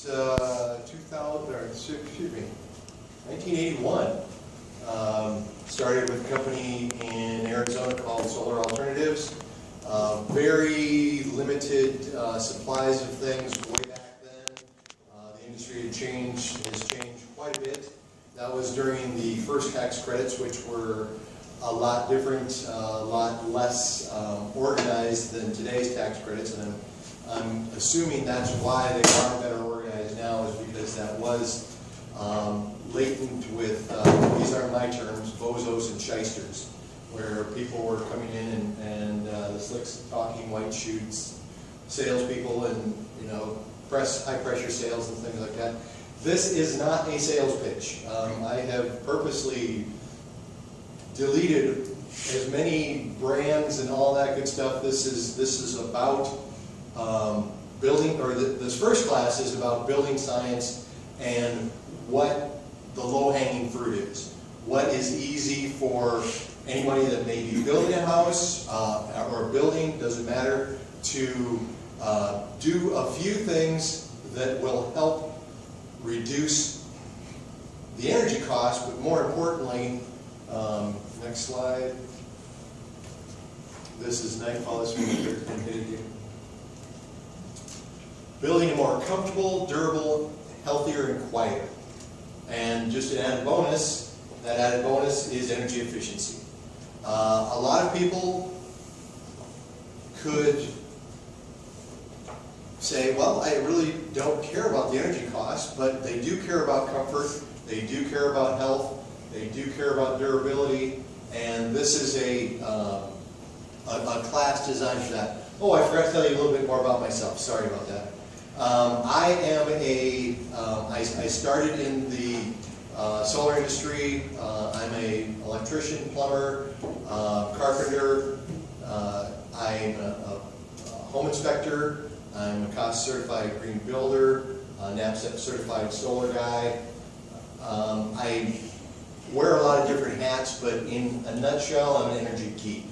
1981. Started with a company in Arizona called Solar Alternatives. Very limited supplies of things way back then. The industry has changed quite a bit. That was during the first tax credits, which were a lot different, a lot less organized than today's tax credits, and I'm assuming that's why they are better organized now, is because that was latent with, these aren't my terms, bozos and shysters, where people were coming in and the slick talking white shoots salespeople and, you know, high pressure sales and things like that. This is not a sales pitch. I have purposely deleted as many brands and all that good stuff. This is about building, or this first class is about building science and what the low-hanging fruit is. What is easy for anybody that may be building a house or a building, doesn't matter, to do a few things that will help reduce the energy cost, but more importantly, next slide. This is nightfall. This one here. Building a more comfortable, durable, healthier, and quieter. And just an added bonus, that added bonus is energy efficiency. A lot of people could say, well, I really don't care about the energy cost, but they do care about comfort, they do care about health, they do care about durability, and this is a class designed for that. Oh, I forgot to tell you a little bit more about myself. Sorry about that. I started in the solar industry. I'm an electrician, plumber, carpenter. I'm a home inspector. I'm a cost certified green builder, NAPCEP certified solar guy. I wear a lot of different hats, but in a nutshell, I'm an energy geek.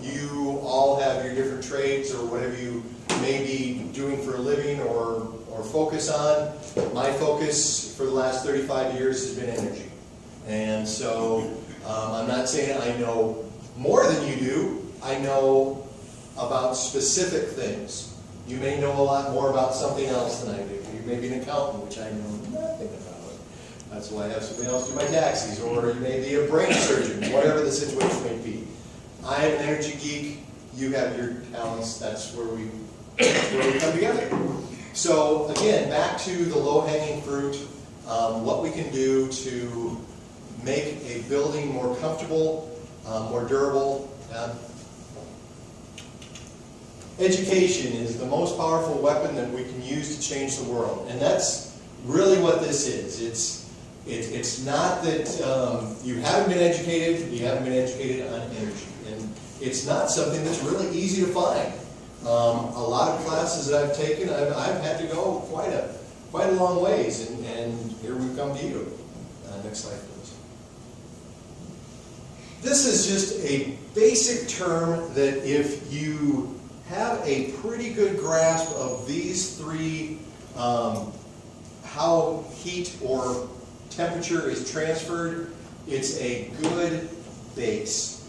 You all have your different trades or whatever you may be doing for a living or focus on. My focus for the last 35 years has been energy. And so I'm not saying I know more than you do. I know about specific things. You may know a lot more about something else than I do. You may be an accountant, which I know nothing about. That's why I have somebody else do my taxes. Or you may be a brain surgeon, whatever the situation may be. I am an energy geek. You have your talents. That's where we come together. So again, back to the low-hanging fruit, what we can do to make a building more comfortable, more durable. Education is the most powerful weapon that we can use to change the world, and that's really what this is. It's not that you haven't been educated on energy, and it's not something that's really easy to find. A lot of classes that I've taken, I've had to go quite a long ways, and here we've come to you. Next slide, please. This is just a basic term that if you have a pretty good grasp of these three, how heat or temperature is transferred, it's a good base.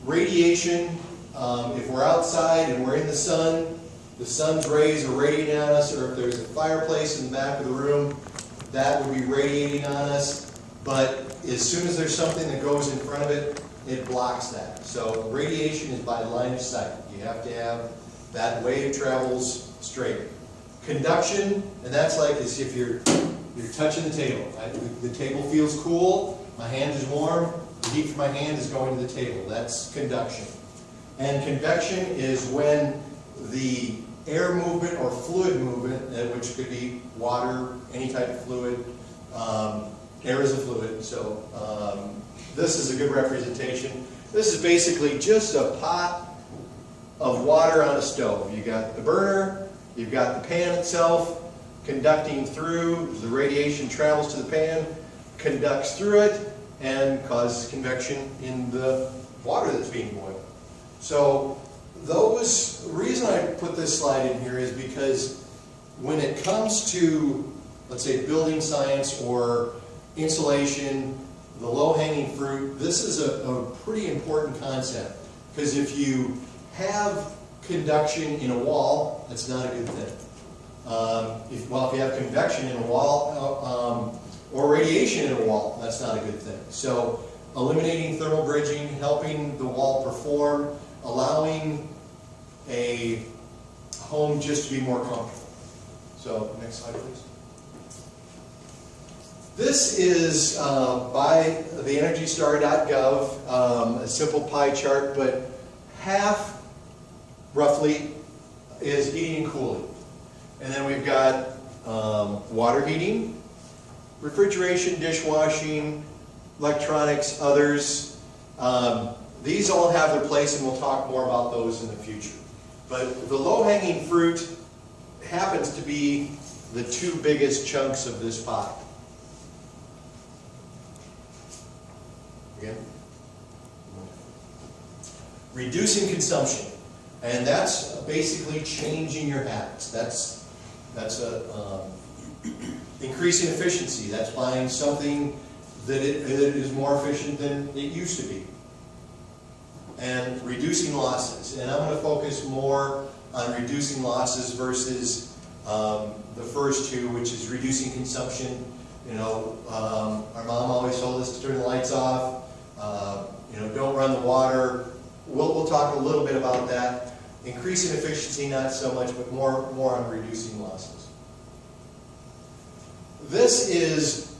Radiation, if we're outside and we're in the sun's rays are radiating on us, or if there's a fireplace in the back of the room, that would be radiating on us. But as soon as there's something that goes in front of it, it blocks that. So radiation is by line of sight. You have to have that wave travels straight. Conduction, and that's like as if you're touching the table. The table feels cool, my hand is warm, the heat from my hand is going to the table. That's conduction. And convection is when the air movement or fluid movement, which could be water, any type of fluid, air is a fluid, so this is a good representation. This is basically just a pot of water on a stove. You've got the burner, you've got the pan itself, conducting through, the radiation travels to the pan, conducts through it, and causes convection in the water that's being boiled. So the reason I put this slide in here is because when it comes to, let's say, building science or insulation, the low-hanging fruit, this is a pretty important concept. Because if you have conduction in a wall, that's not a good thing. If you have convection in a wall, or radiation in a wall, that's not a good thing. So eliminating thermal bridging, helping the wall perform, allowing a home just to be more comfortable. So next slide, please. This is by the EnergyStar.gov, a simple pie chart, but half, roughly, is heating and cooling. And then we've got water heating, refrigeration, dishwashing, electronics, others. These all have their place, and we'll talk more about those in the future. But the low-hanging fruit happens to be the two biggest chunks of this pie. Again. Reducing consumption, and that's basically changing your habits. That's increasing efficiency. That's buying something that is more efficient than it used to be. And reducing losses. And I'm going to focus more on reducing losses versus the first two, which is reducing consumption. You know, our mom always told us to turn the lights off. You know, don't run the water. We'll talk a little bit about that. Increasing efficiency, not so much, but more on reducing losses. This is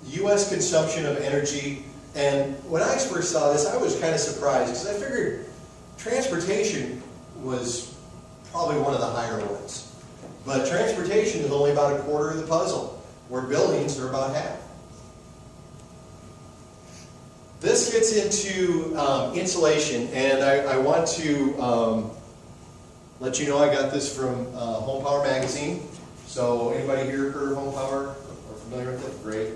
U.S. consumption of energy, and when I first saw this, I was kind of surprised because I figured transportation was probably one of the higher ones. But transportation is only about a quarter of the puzzle, where buildings are about half. This gets into insulation, and I want to let you know I got this from Home Power magazine. So anybody here heard of Home Power or familiar with it? Great.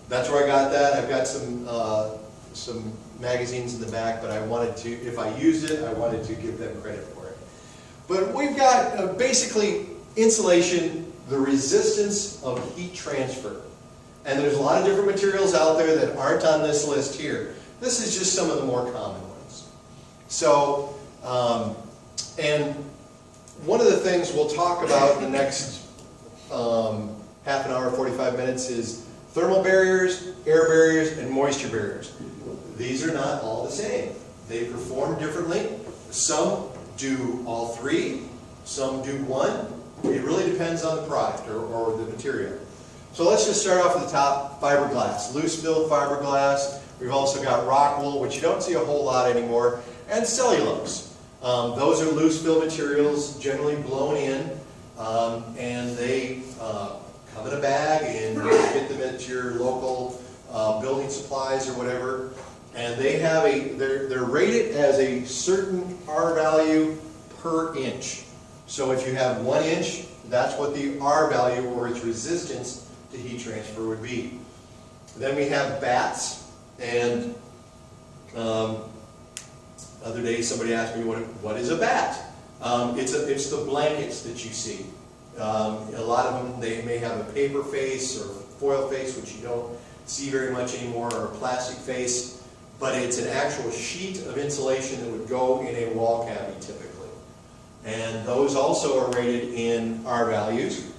That's where I got that. I've got some magazines in the back, but I wanted to, if I used it, I wanted to give them credit for it. But we've got basically insulation, the resistance of heat transfer. And there's a lot of different materials out there that aren't on this list here. This is just some of the more common ones. So, and one of the things we'll talk about in the next half an hour, 45 minutes is thermal barriers, air barriers, and moisture barriers. These are not all the same. They perform differently. Some do all three, some do one. It really depends on the product or the material. So let's just start off at the top, fiberglass. Loose fill fiberglass. We've also got rock wool, which you don't see a whole lot anymore, and cellulose. Those are loose fill materials, generally blown in, and they come in a bag, and you get them at your local building supplies or whatever. And they have they're rated as a certain R value per inch. So if you have 1 inch, that's what the R value or its resistance to heat transfer would be. Then we have bats, and other day somebody asked me what is a bat? It's the blankets that you see. A lot of them, they may have a paper face or foil face, which you don't see very much anymore, or a plastic face, but it's an actual sheet of insulation that would go in a wall cavity typically. And those also are rated in R values.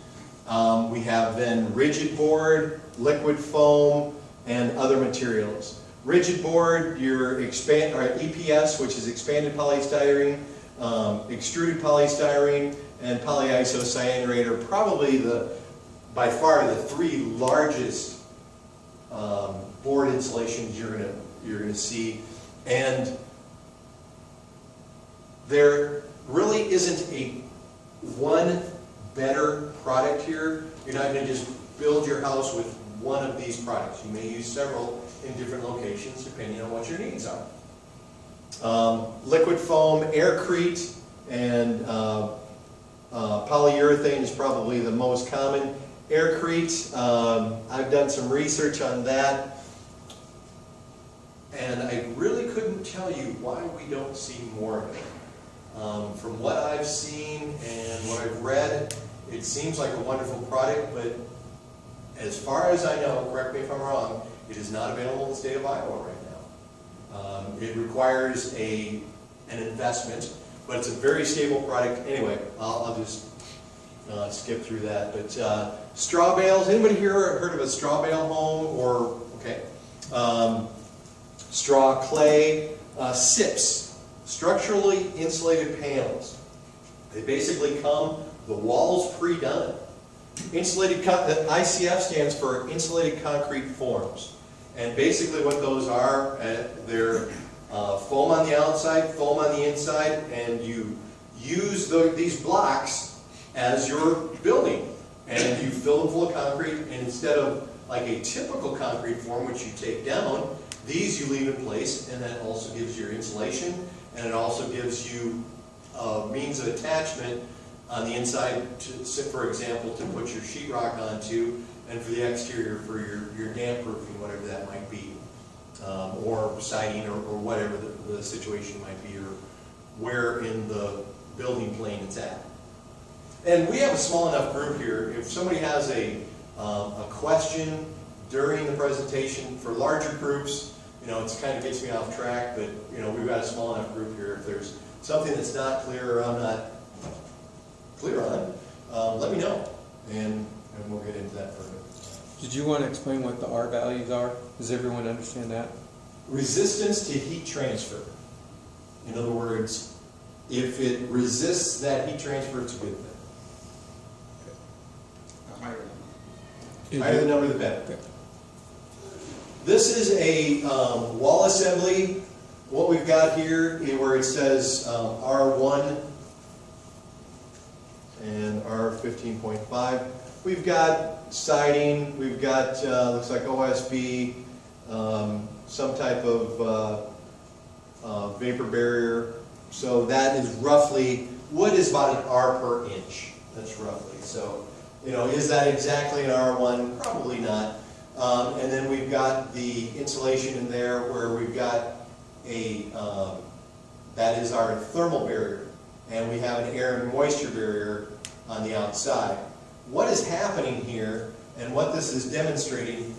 We have then rigid board, liquid foam, and other materials. Rigid board, your EPS, which is expanded polystyrene, extruded polystyrene, and polyisocyanurate are probably by far the three largest board insulations you're going to see. And there really isn't one better product here. You're not going to just build your house with one of these products. You may use several in different locations depending on what your needs are. Liquid foam, aircrete, and polyurethane is probably the most common. Aircrete, I've done some research on that. and I really couldn't tell you why we don't see more of it. From what I've seen and what I've read, it seems like a wonderful product, but as far as I know, correct me if I'm wrong, it is not available in the state of Iowa right now. It requires an investment, but it's a very stable product. Anyway, I'll just skip through that. But straw bales, anybody here heard of a straw bale home? Or, okay. Straw, clay, SIPs, structurally insulated panels. They basically come, the wall's pre-done. Insulated, ICF stands for insulated concrete forms. And basically what those are, they're foam on the outside, foam on the inside, and you use these blocks as your building. And you fill them full of concrete, and instead of like a typical concrete form, which you take down, these you leave in place, and that also gives you your insulation, and it also gives you means of attachment on the inside, to, for example, to put your sheetrock onto, and for the exterior for your damp proofing, whatever that might be, or siding, or whatever the situation might be, or where in the building plane it's at. And we have a small enough group here. If somebody has a question during the presentation, for larger groups, you know, it kind of gets me off track, but you know, we've got a small enough group here. If there's something that's not clear or I'm not clear on, let me know, and we'll get into that further. Did you want to explain what the R values are? Does everyone understand that? Resistance to heat transfer. In other words, if it resists that heat transfer, it's a good thing. Higher the number, the better. Okay. This is a wall assembly. What we've got here, where it says R1 and R15.5, we've got siding, we've got, looks like OSB, some type of vapor barrier. So that is roughly, wood is about an R per inch. That's roughly. So, you know, is that exactly an R1? Probably not. And then we've got the insulation in there where we've got a, that is our thermal barrier. And we have an air and moisture barrier on the outside. What is happening here, and what this is demonstrating,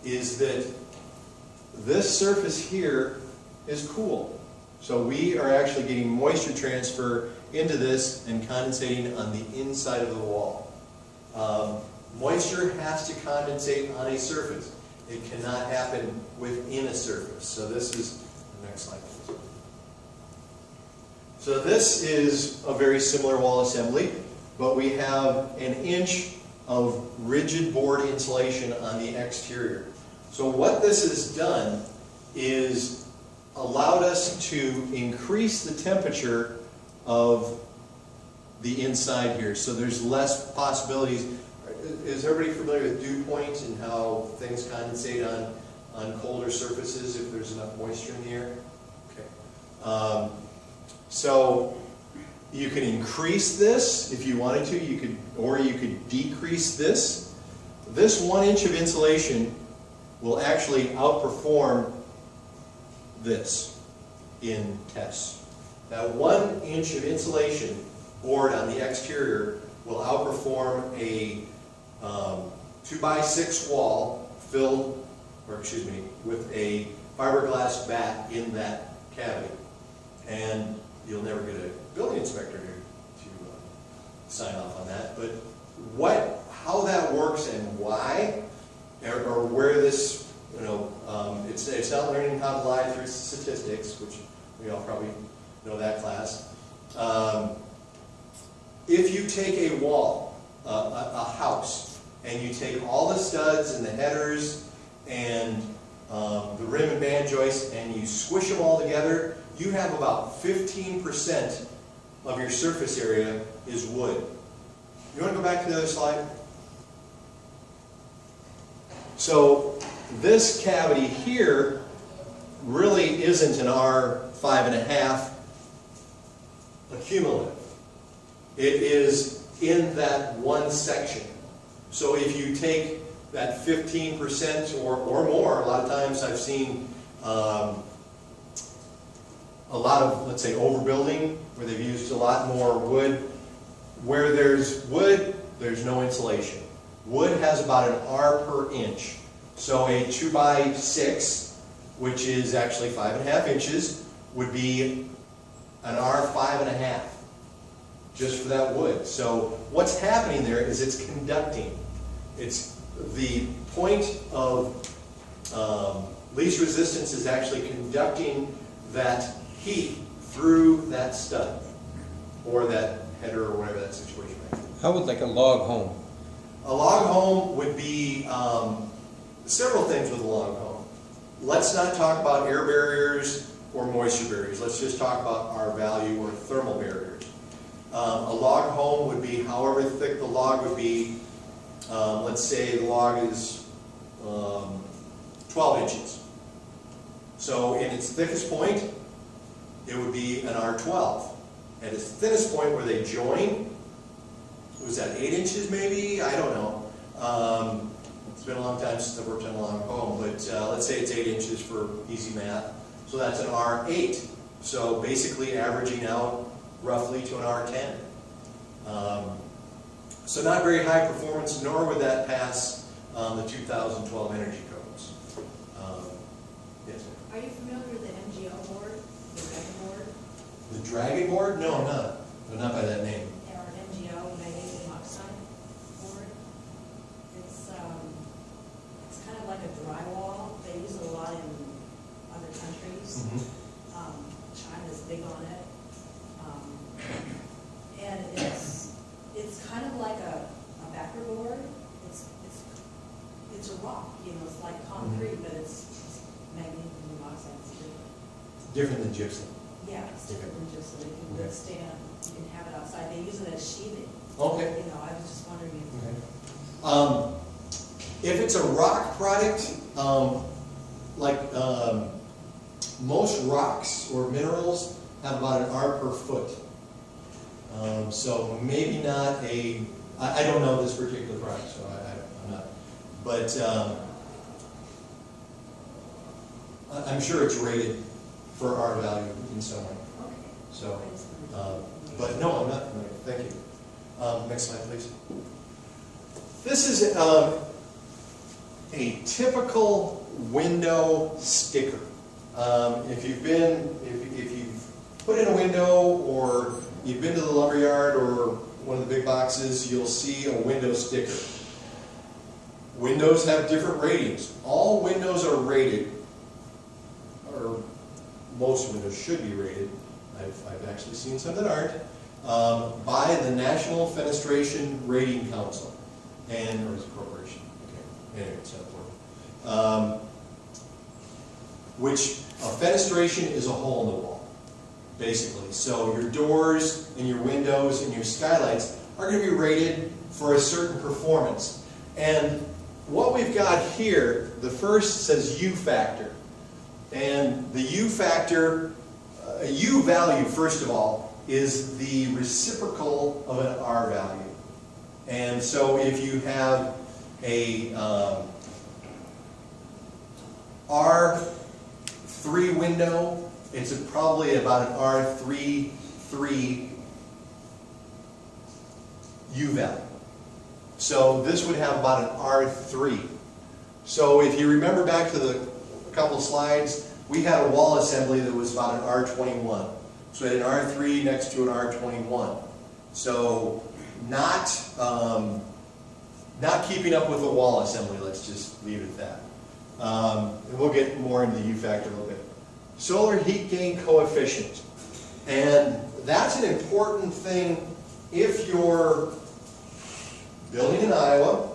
is that this surface here is cool. So we are actually getting moisture transfer into this and condensating on the inside of the wall. Moisture has to condensate on a surface. It cannot happen within a surface. So this is, next slide please. So this is a very similar wall assembly, but we have an inch of rigid board insulation on the exterior. So what this has done is allowed us to increase the temperature of the inside here. So there's less possibilities. Is everybody familiar with dew point and how things condensate on colder surfaces if there's enough moisture in the air? Okay. So you can increase this if you wanted to. You could, or you could decrease this. This 1 inch of insulation will actually outperform this in tests. That 1 inch of insulation board on the exterior will outperform a 2x6 wall filled, or excuse me, with a fiberglass bat in that cavity. And you'll never get a building inspector to sign off on that. But how that works and why, or where this, you know, it's not learning how to lie through statistics, which we all probably know that class. If you take a wall, a house, and you take all the studs and the headers and the rim and band joists and you squish them all together, you have about 15% of your surface area is wood. You want to go back to the other slide? So this cavity here really isn't an R5.5 accumulative. It is in that one section. So if you take that 15% or more, a lot of times I've seen A lot of, let's say, overbuilding, where they've used a lot more wood. Where there's wood, there's no insulation. Wood has about an R per inch. So a 2x6, which is actually 5.5 inches, would be an R 5.5, just for that wood. So what's happening there is it's conducting. It's the point of least resistance is actually conducting that heat through that stud, or that header, or whatever that situation might be. How would like a log home? A log home would be several things with a log home. Let's not talk about air barriers or moisture barriers. Let's just talk about R value or thermal barriers. A log home would be however thick the log would be. Let's say the log is 12 inches. So in its thickest point, it would be an R12. At its thinnest point where they join, was that 8 inches maybe? I don't know. It's been a long time since I've worked on a log home, but let's say it's 8 inches for easy math. So that's an R8. So basically averaging out roughly to an R10. So not very high performance, nor would that pass the 2012 energy codes. Yes, ma'am. Are you familiar with the MGO board, the Dragon board? The Dragon board? No, I'm not. I'm not by that name. Or MGO, magnesium oxide board? It's kind of like a drywall. They use it a lot in other countries. China's big on it. And it's kind of like a backer board. It's a rock, you know, it's like concrete, but it's magnesium oxide. It's Different than gypsum. Yeah, it's different than gypsum. It can withstand, you can have it outside. They use it as sheathing. Okay. You know, I was just wondering if. Okay. If it's a rock product, most rocks or minerals have about an R per foot. So maybe not a, I don't know this particular product, so I'm not, but I'm sure it's rated for R value in some way. Okay. So, but no, I'm not familiar. Thank you. Next slide, please. This is a typical window sticker. If you've put in a window, or you've been to the lumberyard or one of the big boxes, you'll see a window sticker. Windows have different ratings. All windows are rated, or most windows should be rated. I've actually seen some that aren't, by the National Fenestration Rating Council, or is it corporation? Okay, anyway, it's not important. Which a fenestration is a hole in the wall, basically. So your doors and your windows and your skylights are going to be rated for a certain performance. And what we've got here, the first says U factor. And the U factor, U value, first of all, is the reciprocal of an R value. And so if you have a R3 window, it's probably about an R3 U value. So this would have about an R3. So if you remember back to a couple of slides, we had a wall assembly that was about an R21. So we had an R3 next to an R21. So not keeping up with the wall assembly, let's just leave it at that. And we'll get more into the U factor a little bit. Solar heat gain coefficient. And that's an important thing if you're building in Iowa.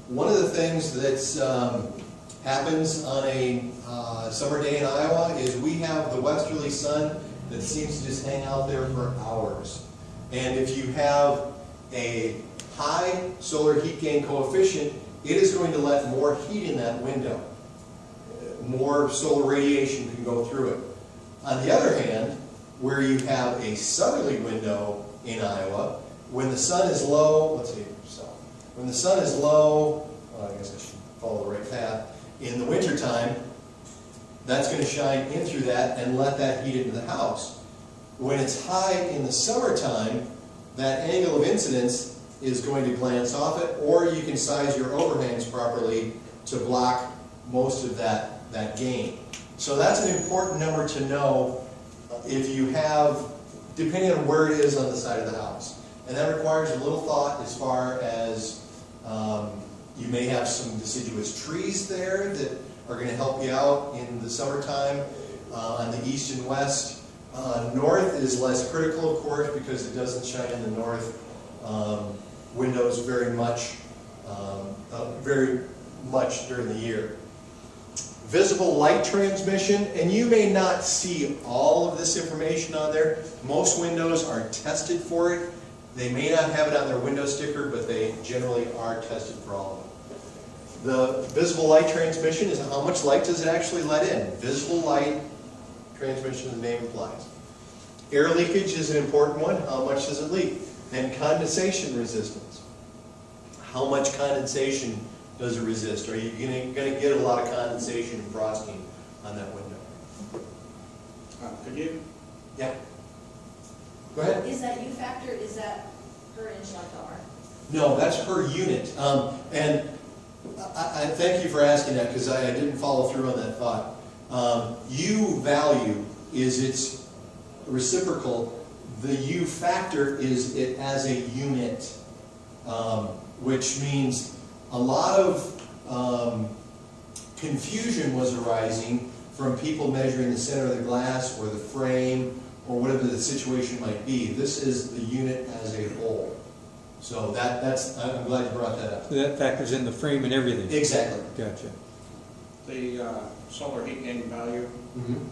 One of the things that happens on a summer day in Iowa is we have the westerly sun that seems to just hang out there for hours. And if you have a high solar heat gain coefficient, it is going to let more heat in that window. More solar radiation can go through it. On the other hand, where you have a southerly window in Iowa, when the sun is low, let's see, when the sun is low, well, I guess I should follow the right path, in the wintertime, that's going to shine in through that and let that heat into the house. When it's high in the summertime, that angle of incidence is going to glance off it, or you can size your overhangs properly to block most of that gain. So that's an important number to know if you have, depending on where it is on the side of the house. And that requires a little thought as far as you may have some deciduous trees there that are going to help you out in the summertime on the east and west. North is less critical, of course, because it doesn't shine in the north windows very much during the year. Visible light transmission, and you may not see all of this information on there. Most windows are tested for it. They may not have it on their window sticker, but they generally are tested for all of them. The visible light transmission is how much light does it actually let in. Visible light transmission, the name implies. Air leakage is an important one. How much does it leak? And condensation resistance. How much condensation does it resist? Are you going to get a lot of condensation and frosting on that window? Could you? Yeah. Go ahead. Is that U factor, is that per inch like R? No, that's per unit. And I thank you for asking that because I didn't follow through on that thought. U value is its reciprocal. The U factor is it as a unit, which means a lot of confusion was arising from people measuring the center of the glass or the frame or whatever the situation might be. This is the unit as a whole. So that's I'm glad you brought that up. So that factors in the frame and everything? Exactly. Gotcha. The solar heat gain value,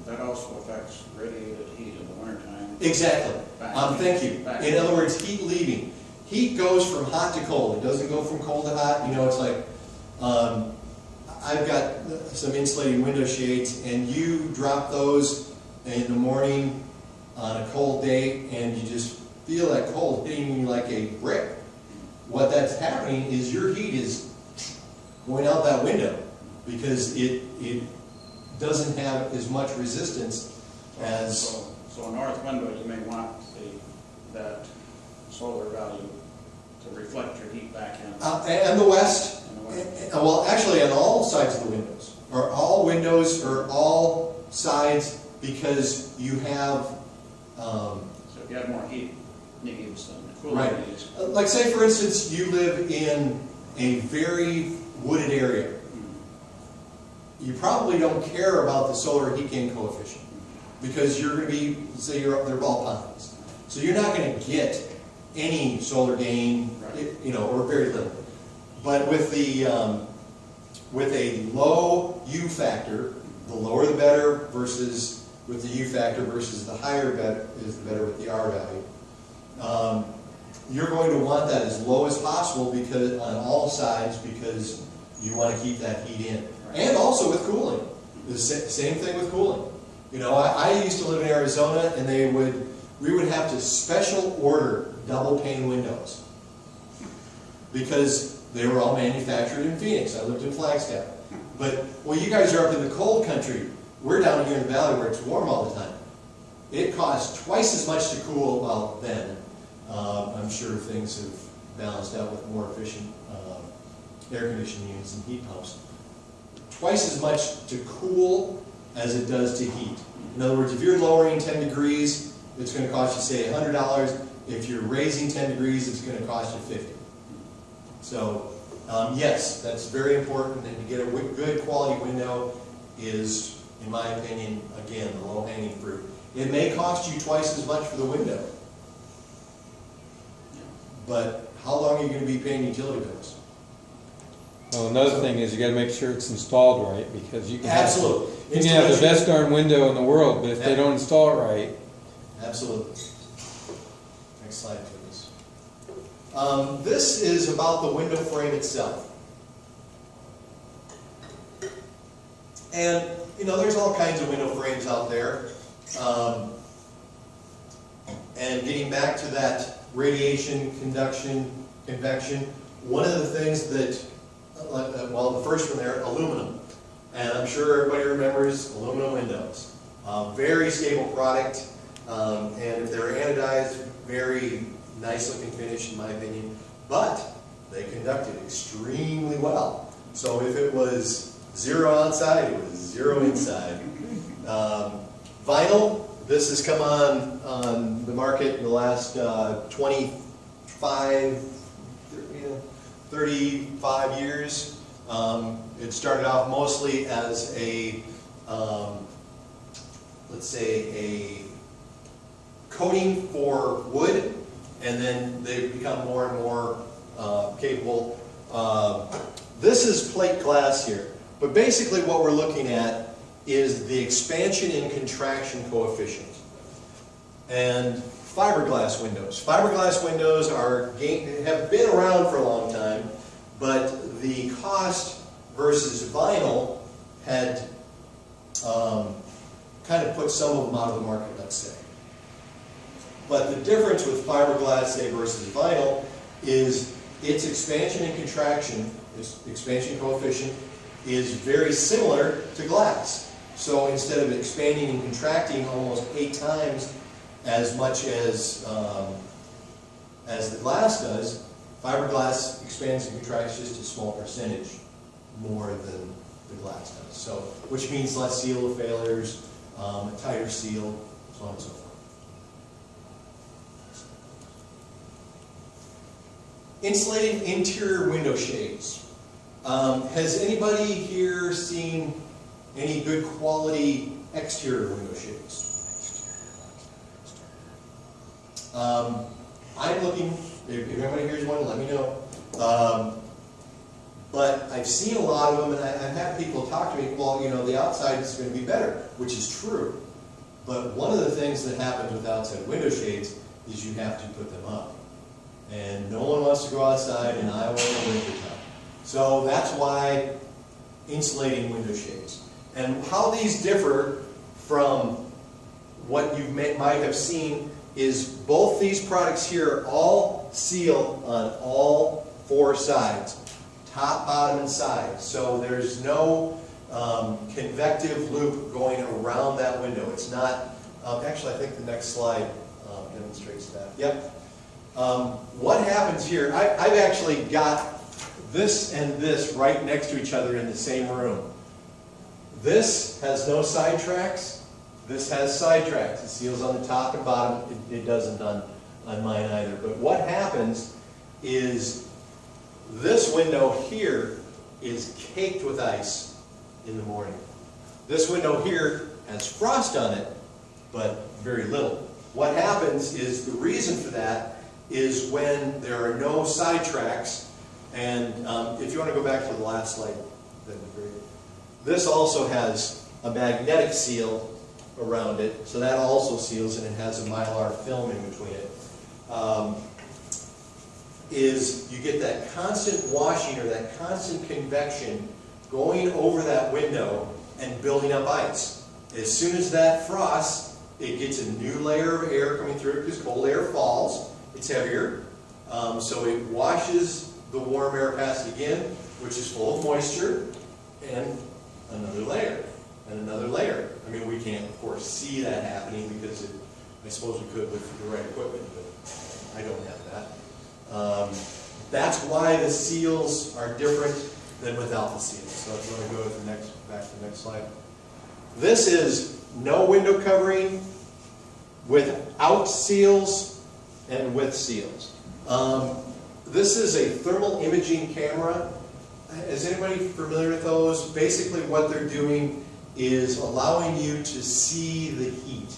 that also affects radiated heat in the wintertime. Exactly. Thank you. In other words, heat leaving. Heat goes from hot to cold. It doesn't go from cold to hot. You know, it's like I've got some insulating window shades, and you drop those in the morning on a cold day, and you just feel that cold hitting you like a brick. What that's happening is your heat is going out that window because it doesn't have as much resistance as. So a north window, you may want that solar value to reflect your heat back in. And the west, well, actually on all sides of the windows, or all windows, or all sides, because you have. So if you have more heat needs than cooling Right. needs. Like say for instance, you live in a very wooded area. You probably don't care about the solar heat gain coefficient because you're going to be, say they're ball ponds. So you're not going to get any solar gain, Right. you know, or very little. But with the with a low U factor, the lower the better versus with the U factor versus the higher is the better with the R value. You're going to want that as low as possible because on all sides because you want to keep that heat in. Right. And also with cooling. The same thing with cooling. You know, I used to live in Arizona and we would have to special order double pane windows because they were all manufactured in Phoenix. I lived in Flagstaff. But, well, you guys are up in the cold country. We're down here in the valley where it's warm all the time. It costs twice as much to cool, well, then. I'm sure things have balanced out with more efficient air conditioning units and heat pumps. Twice as much to cool as it does to heat. In other words, if you're lowering 10 degrees, it's going to cost you, say, $100. If you're raising 10 degrees, it's going to cost you $50. So, yes, that's very important, and to get a good quality window is, in my opinion, again, the low-hanging fruit. It may cost you twice as much for the window, but how long are you going to be paying utility bills? Well, another thing is you got to make sure it's installed right because you can Absolutely. you can have the best darn window in the world, but if they don't install it right. Absolutely. Next slide, please. This is about the window frame itself. And, you know, there's all kinds of window frames out there. And getting back to that radiation, conduction, convection, one of the things that, well, the first one there, aluminum. And I'm sure everybody remembers aluminum windows. Very stable product, and if they're anodized, very nice looking finish in my opinion, but they conducted extremely well. So if it was 0 outside, it was 0 inside. Vinyl, this has come on the market in the last 35 years. It started off mostly as a, let's say, a coating for wood, and then they've become more and more capable. This is plate glass here, but basically what we're looking at is the expansion and contraction coefficient. And fiberglass windows. Fiberglass windows have been around for a long time, but the cost versus vinyl had kind of put some of them out of the market, let's say. But the difference with fiberglass, say, versus vinyl is its expansion and contraction, its expansion coefficient, is very similar to glass. So instead of expanding and contracting almost 8 times as much as the glass does, fiberglass expands and contracts just a small percentage more than the glass does. So, which means less seal failures, a tighter seal, so on and so forth. Insulated interior window shades. Has anybody here seen any good quality exterior window shades? I'm looking, if anybody here's one, let me know. But I've seen a lot of them, and I've had people talk to me, well, you know, the outside is going to be better, which is true. But one of the things that happens with outside window shades is you have to put them up. And no one wants to go outside in Iowa in the wintertime. So that's why insulating window shades. And how these differ from what you might have seen is both these products here all seal on all 4 sides, top, bottom, and side. So there's no convective loop going around that window. It's not, actually I think the next slide demonstrates that. Yep. What happens here, I've actually got this and this right next to each other in the same room. This has no side tracks. This has side tracks. It seals on the top and bottom. It doesn't on mine either. But what happens is this window here is caked with ice in the morning. This window here has frost on it, but very little. What happens is the reason for that is when there are no side tracks, and if you want to go back to the last slide, that'd be great. This also has a magnetic seal around it, so that also seals, and it has a mylar film in between it. Is you get that constant washing or that constant convection going over that window and building up ice. As soon as that frosts, it gets a new layer of air coming through because cold air falls. It's heavier, so it washes the warm air past again, which is full of moisture, and another layer, and another layer. I mean, we can't, of course, see that happening because I suppose we could with the right equipment, but I don't have that. That's why the seals are different than without the seals. So if you want to go to the back to the next slide. This is no window covering without seals and with seals. This is a thermal imaging camera. Is anybody familiar with those? Basically what they're doing is allowing you to see the heat.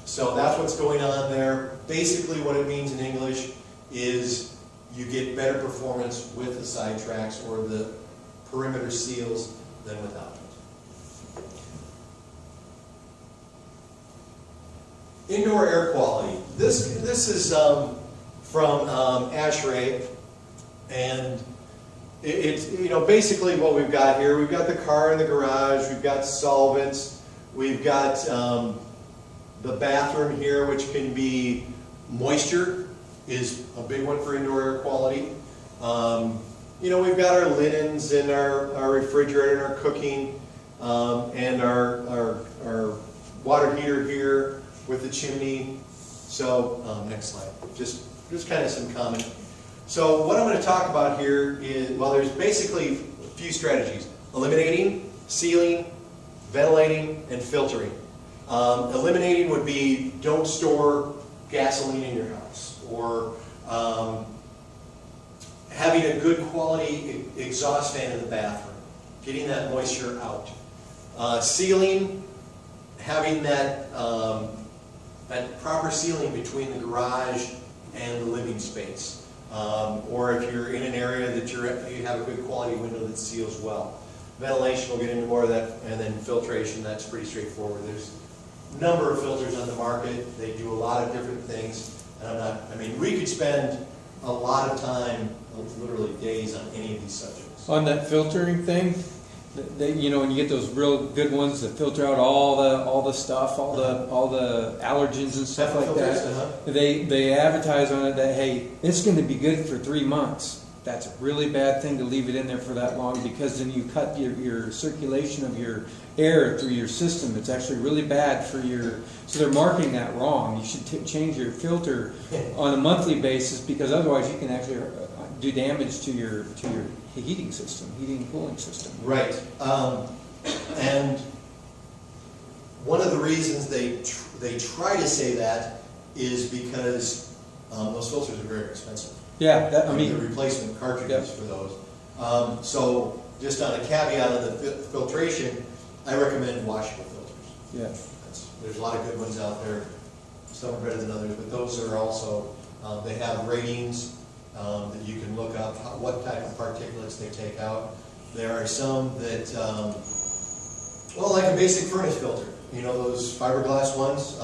So that's what's going on there. Basically what it means in English is you get better performance with the side tracks or the perimeter seals than without it. Indoor air quality. This is from ASHRAE, and it's basically what we've got here. We've got the car in the garage. We've got solvents. We've got the bathroom here, which can be moisture is a big one for indoor air quality. we've got our linens and our refrigerator and our cooking, and our water heater here with the chimney. So, next slide. Just kind of some comment. So what I'm going to talk about here is, well, there's basically a few strategies: eliminating, sealing, ventilating, and filtering. Eliminating would be don't store gasoline in your house, or having a good quality exhaust fan in the bathroom, getting that moisture out. Sealing, having that proper sealing between the garage and the living space. Or if you're in an area that you have a good quality window that seals well. Ventilation, we'll get into more of that, and then filtration, that's pretty straightforward. There's a number of filters on the market. They do a lot of different things. And we could spend a lot of time, literally days, on any of these subjects. On that filtering thing, when you get those real good ones that filter out all the stuff, all the allergens and stuff like that, they advertise on it that, hey, it's going to be good for 3 months. That's a really bad thing to leave it in there for that long, because then you cut your circulation of your air through your system. It's actually really bad for so they're marketing that wrong. You should change your filter on a monthly basis, because otherwise you can actually do damage to your heating system, heating and cooling system. Right. And one of the reasons they try to say that is because those filters are very expensive. Yeah, the replacement cartridges for those. So just on a caveat on the filtration, I recommend washable filters. Yeah. There's a lot of good ones out there. Some are better than others, but those are also, they have ratings that you can look up what type of particulates they take out. There are some that, like a basic furnace filter, those fiberglass ones,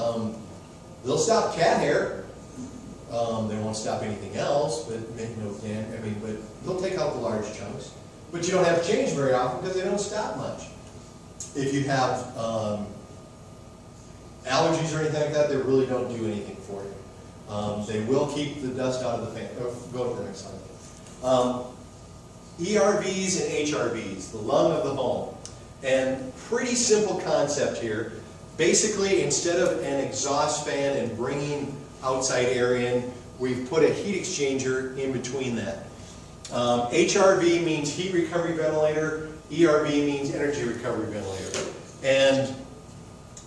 they'll stop cat hair. They won't stop anything else, but but they'll take out the large chunks. But you don't have to change very often because they don't stop much. If you have allergies or anything like that, they really don't do anything for you. They will keep the dust out of the fan. Go to the next slide. ERVs and HRVs, the lung of the home. And pretty simple concept here. Basically, instead of an exhaust fan and bringing outside air in, we've put a heat exchanger in between that. HRV means heat recovery ventilator. ERV means energy recovery ventilator. And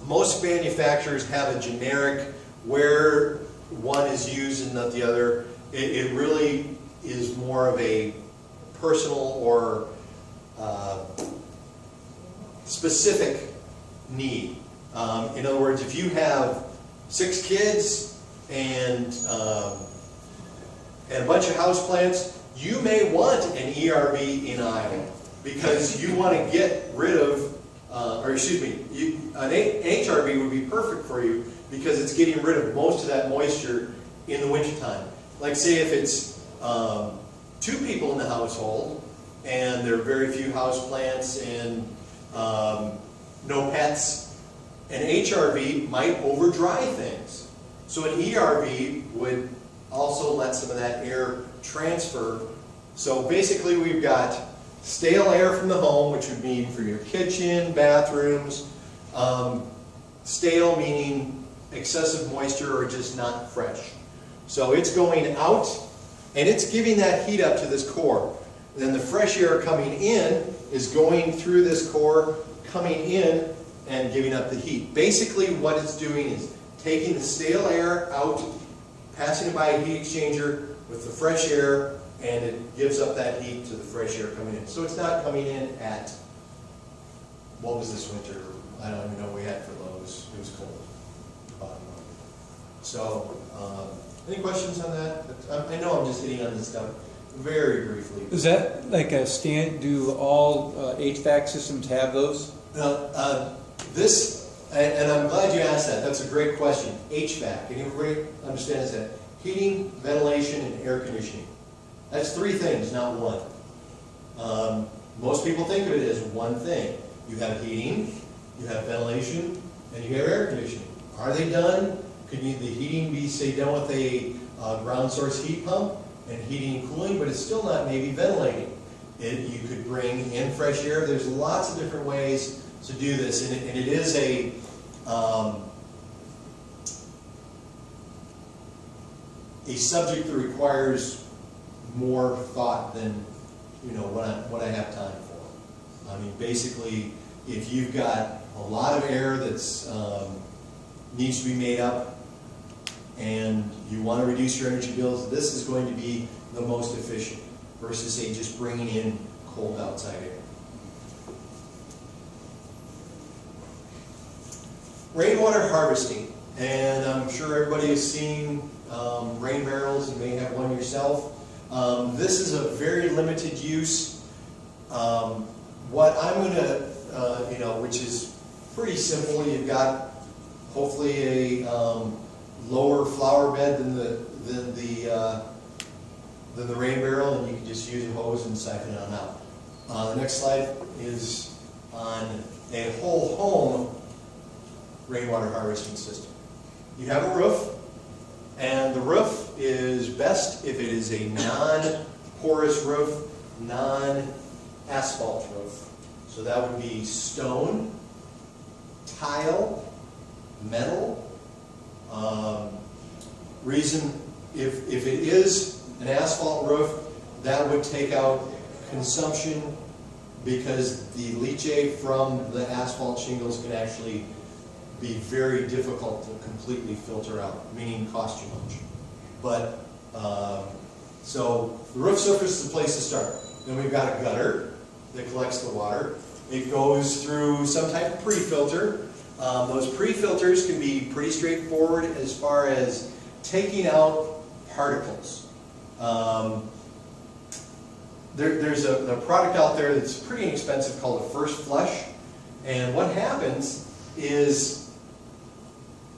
most manufacturers have a generic where one is used and not the other. It really is more of a personal or specific need. In other words, if you have 6 kids and a bunch of houseplants, you may want an ERV in Iowa because you want to get rid of, an HRV would be perfect for you because it's getting rid of most of that moisture in the wintertime. Like say if it's 2 people in the household and there are very few houseplants and no pets, an HRV might over dry things. So an ERV would also let some of that air transfer. So basically we've got stale air from the home, which would mean for your kitchen, bathrooms. Stale meaning excessive moisture or just not fresh. So it's going out and it's giving that heat up to this core. Then the fresh air coming in is going through this core, coming in and giving up the heat. Basically what it's doing is taking the stale air out, passing it by a heat exchanger with the fresh air, and it gives up that heat to the fresh air coming in. So it's not coming in at, what was this winter? I don't even know what we had for lows. It was cold. So, any questions on that? I know I'm just hitting on this stuff very briefly. Is that like a do all HVAC systems have those? And I'm glad you asked that. That's a great question. HVAC, and everybody understands that. Heating, ventilation, and air conditioning. That's 3 things, not one. Most people think of it as one thing. You have heating, you have ventilation, and you have air conditioning. Are they done? Could the heating be, say, done with a ground source heat pump and heating and cooling, but it's still not maybe ventilating? You could bring in fresh air. There's lots of different ways to do this, and it is a subject that requires more thought than what I have time for. I mean, basically, if you've got a lot of air that's needs to be made up, and you want to reduce your energy bills, this is going to be the most efficient versus, say, just bringing in cold outside air. Rainwater harvesting, and I'm sure everybody has seen rain barrels and may have one yourself. This is a very limited use. What I'm going to, which is pretty simple. You've got hopefully a lower flower bed than the rain barrel, and you can just use a hose and siphon it on out. The next slide is on a whole home rainwater harvesting system. You have a roof, and the roof is best if it is a non-porous roof, non-asphalt roof. So that would be stone, tile, metal. Reason, if it is an asphalt roof, that would take out consumption because the leachate from the asphalt shingles can actually be very difficult to completely filter out, meaning cost you much. But, so the roof surface is the place to start. Then we've got a gutter that collects the water. It goes through some type of pre-filter. Those pre-filters can be pretty straightforward as far as taking out particles. There's a product out there that's pretty inexpensive called a First Flush. And what happens is,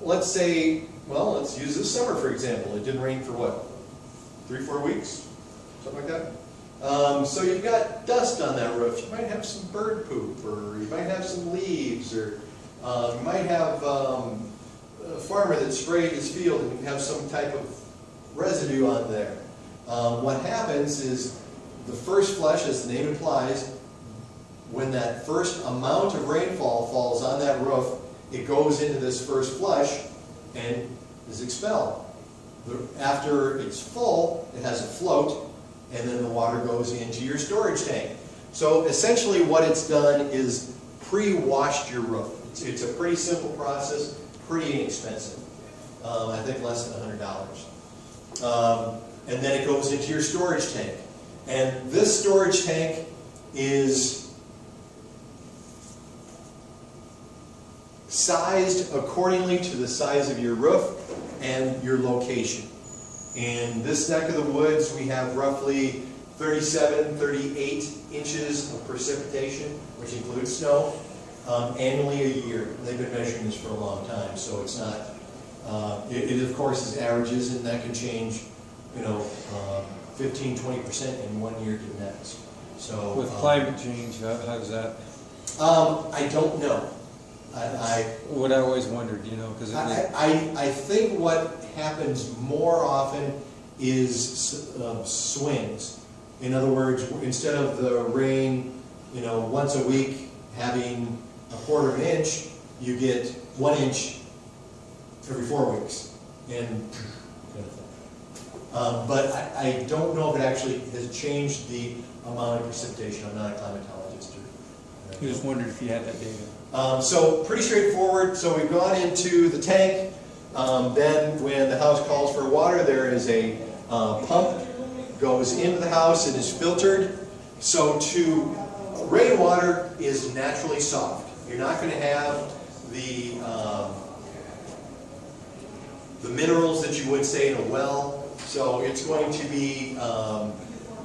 let's say, well, let's use this summer for example. It didn't rain for what, 3-4 weeks? Something like that? So you've got dust on that roof. You might have some bird poop, or you might have some leaves, or you might have a farmer that sprayed his field and you have some type of residue on there. What happens is the first flush, as the name implies, when that first amount of rainfall falls on that roof, it goes into this first flush and is expelled. After it's full, it has a float, and then the water goes into your storage tank. So essentially what it's done is pre-washed your roof. It's a pretty simple process, pretty inexpensive. I think less than $100. And then it goes into your storage tank. And this storage tank is sized accordingly to the size of your roof and your location. In this neck of the woods, we have roughly 37, 38 inches of precipitation, which includes snow, annually a year. They've been measuring this for a long time, so it's not, it of course is averages, and that can change, 15, 20% in one year to the next. So With climate change, how does that? I don't know. What I always wondered, because I think what happens more often is swings. In other words, instead of the rain, once a week having a quarter of an inch, you get 1 inch every 4 weeks. But I don't know if it actually has changed the amount of precipitation. I'm not a climatologist. I just wondered if you had that data. So pretty straightforward. So we've gone into the tank. Then when the house calls for water, there is a pump goes into the house and is filtered. So rainwater is naturally soft. You're not going to have the minerals that you would say in a well. So it's going to be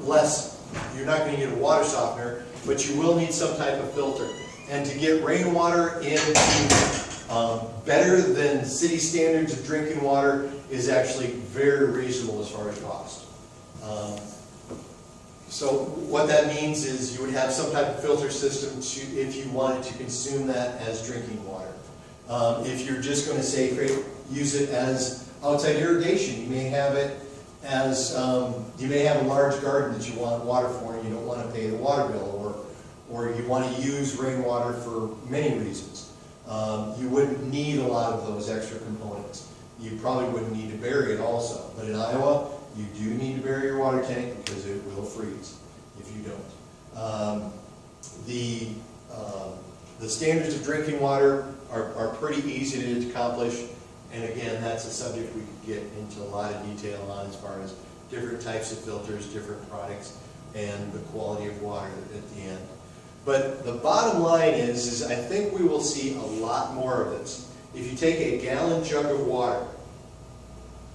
less. You're not going to get a water softener, but you will need some type of filter. And to get rainwater into better than city standards of drinking water is actually very reasonable as far as cost. So what that means is you would have some type of filter system if you wanted to consume that as drinking water. If you're just going to say use it as outside irrigation, you may have it as you may have a large garden that you want water for and you don't want to pay the water bill, or you want to use rainwater for many reasons. You wouldn't need a lot of those extra components. You probably wouldn't need to bury it also. But in Iowa, you do need to bury your water tank because it will freeze if you don't. The standards of drinking water are pretty easy to accomplish. And again, that's a subject we could get into a lot of detail on as far as different types of filters, different products, and the quality of water at the end. But the bottom line is I think we will see a lot more of this. If you take a gallon jug of water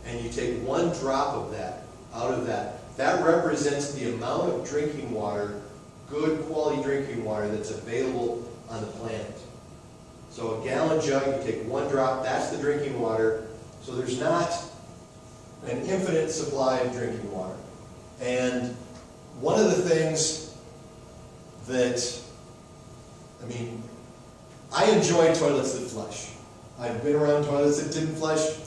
and you take one drop of that out of that, that represents the amount of drinking water, good quality drinking water, that's available on the planet. So a gallon jug, you take one drop, that's the drinking water. So there's not an infinite supply of drinking water. And one of the things that, I enjoy toilets that flush. I've been around toilets that didn't flush.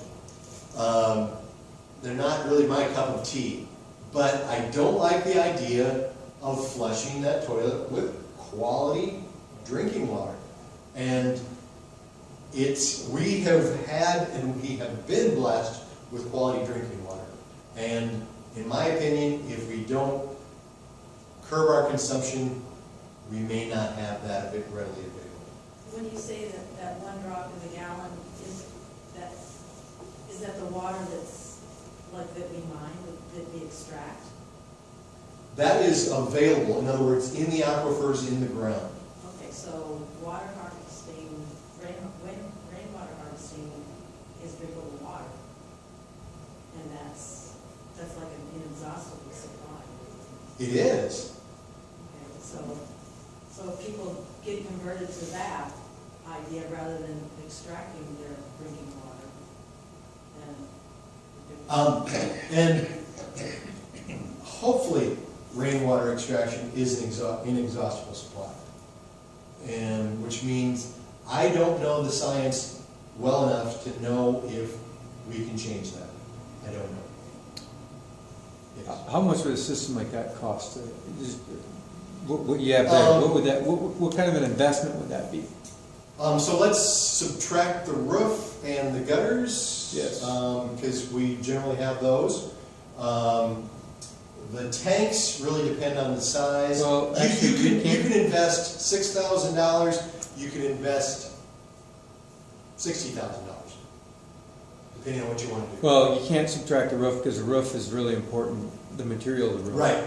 They're not really my cup of tea. But I don't like the idea of flushing that toilet with quality drinking water. And we have had and we have been blessed with quality drinking water. And in my opinion, if we don't curb our consumption, we may not have that readily available. When you say that one drop in the gallon, is that the water that's like that we mine, that we extract? That is available, in other words, in the aquifers in the ground. Okay, so water harvesting, rainwater harvesting is drinkable water, and that's like an inexhaustible supply. It is. Okay, so if people get converted to that idea rather than extracting their drinking water, then And hopefully rainwater extraction is an inexhaustible supply. And which means I don't know the science well enough to know if we can change that. I don't know. Yes. How much would a system like that cost? What you have there, what would that? What kind of an investment would that be? So let's subtract the roof and the gutters. Yes. Because we generally have those. The tanks really depend on the size. Well, actually, you can invest $6,000. You can invest $60,000, depending on what you want to do. Well, you can't subtract the roof because the roof is really important. The material of the roof. Right.